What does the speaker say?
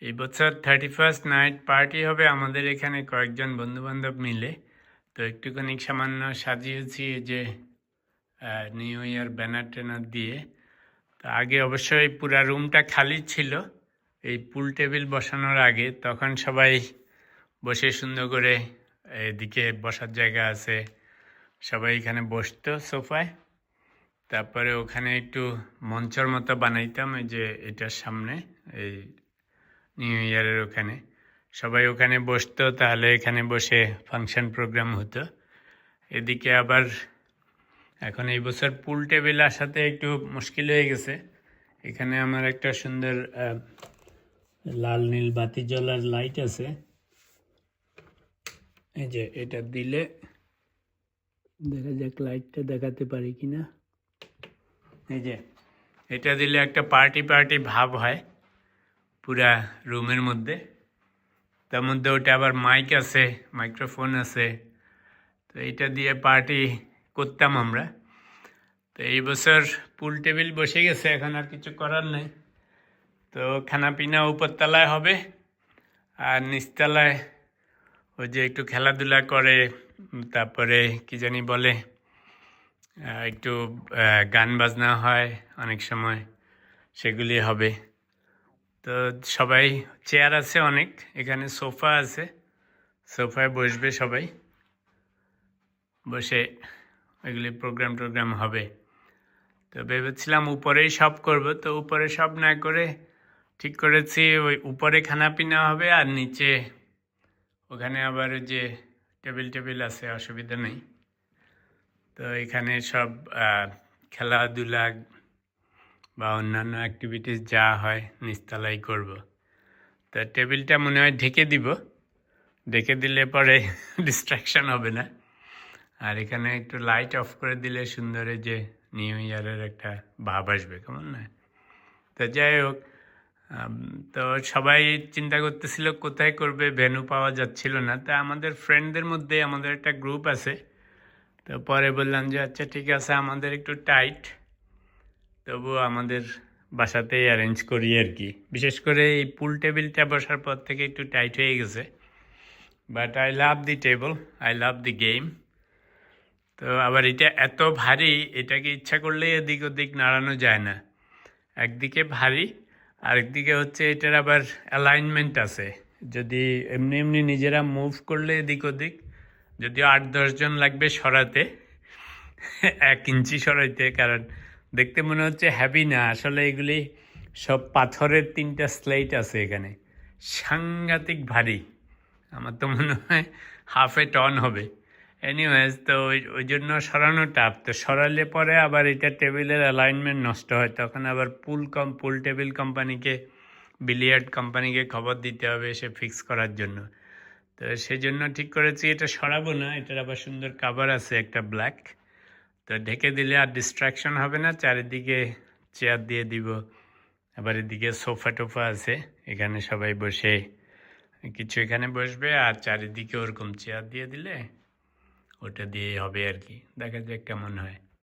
এই বছর 31st night party হবে আমাদের এখানে কয়েকজন বন্ধুবান্ধব মিলে। তো একটুখানি সামান্য সাজিয়েছি এই যে নিউ ইয়ার ব্যানার ট্যানার দিয়ে। তো আগে অবশ্যই পুরা রুমটা খালি ছিল এই পুল টেবিল বসানোর আগে, তখন সবাই বসে সুন্দর করে, এদিকে বসার জায়গা আছে, সবাই এখানে বসতো সোফায়। তারপরে ওখানে একটু মঞ্চর মতো বানাইতাম, এই যে এটার সামনে, এই নিউ ইয়ারের ওখানে সবাই ওখানে বসতো, তাহলে এখানে বসে ফাংশন প্রোগ্রাম হতো। এদিকে আবার এখন এই বছর পুল টেবিল আসাতে একটু মুশকিল হয়ে গেছে। এখানে আমার একটা সুন্দর লাল নীল বাতি জ্বলার লাইট আছে, এই যে এটা দিলে দেখা যাক লাইটটা দেখাতে পারি কিনা। এই যে এটা দিলে একটা পার্টি পার্টি ভাব হয় পুরা রুমের মধ্যে। তার মধ্যে ওটা আবার মাইক আছে, মাইক্রোফোন আছে, তো এইটা দিয়ে পার্টি করতাম আমরা। তো এই বছর পুল টেবিল বসে গেছে, এখন আর কিছু করার নেই। তো খানাপিনা উপরতলায় হবে, আর নিচতলায় ওই যে একটু খেলাধুলা করে, তারপরে কি জানি বলে, একটু গান বাজনা হয় অনেক সময়, সেগুলি হবে। তো সবাই, চেয়ার আছে অনেক, এখানে সোফা আছে, সোফায় বসবে সবাই, বসে এগুলি প্রোগ্রাম হবে। তো ভেবেছিলাম উপরেই সব করব, তো উপরে সব না করে ঠিক করেছি ওই উপরে খানাপিনা হবে, আর নিচে ওখানে আবার যে টেবিল আছে, অসুবিধা নেই। তো এখানে সব খেলাধুলা বা অন্যান্য অ্যাক্টিভিটিস যা হয় নিচতলাই করব। তো টেবিলটা মনে হয় ঢেকে দিব, ঢেকে দিলে পরে ডিস্ট্রাকশন হবে না। আর এখানে একটু লাইট অফ করে দিলে সুন্দর যে নিউ ইয়ারের একটা ভাব আসবে, কেমন না? তো যাই হোক, তো সবাই চিন্তা করতেছিল কোথায় করবে, ভেন্যু পাওয়া যাচ্ছিল না। তা আমাদের ফ্রেন্ডদের মধ্যে আমাদের একটা গ্রুপ আছে, তো পরে বললাম যে আচ্ছা ঠিক আছে, আমাদের একটু টাইট, তবুও আমাদের বাসাতেই অ্যারেঞ্জ করি আর কি। বিশেষ করে এই পুল টেবিলটা বসার পর থেকে একটু টাইট হয়ে গেছে, but I love the table, I love the game. তো আবার এটা এত ভারী, এটাকে ইচ্ছা করলেই এদিক ওদিক নাড়ানো যায় না। একদিকে ভারী, আরেকদিকে হচ্ছে এটার আবার অ্যালাইনমেন্ট আছে, যদি এমনি এমনি নিজেরা মুভ করলে এদিক ওদিক, যদিও 8-10 জন লাগবে সরাতে, 1 ইঞ্চি সরাইতে, কারণ দেখতে মনে হচ্ছে হ্যাভি না, আসলে এগুলি সব পাথরের 3টা স্লেট আছে এখানে, সাংঘাতিক ভারী। আমার তো মনে হয় 1/2 টন হবে। এনিওয়েজ, তো ওই জন্য সরানো টাফ। তো সরালে পরে আবার এটা টেবিলের অ্যালাইনমেন্ট নষ্ট হয়, তখন আবার পুল টেবিল কোম্পানিকে, বিলিয়ার্ড কোম্পানিকে খবর দিতে হবে সে ফিক্স করার জন্য। তো সেই জন্য ঠিক করেছি এটা সরাবো না, এটার আবার সুন্দর কাভার আছে একটা ব্ল্যাক, তো ঢেকে দিলে আর ডিস্ট্রাকশন হবে না। চারিদিকে চেয়ার দিয়ে দিব, আবার এদিকে সোফা টোফা আছে, এখানে সবাই বসে কিছু এখানে বসবে, আর চারিদিকে ওরকম চেয়ার দিয়ে দিলে ওটা দিয়েই হবে আর কি। দেখা যাক কেমন হয়।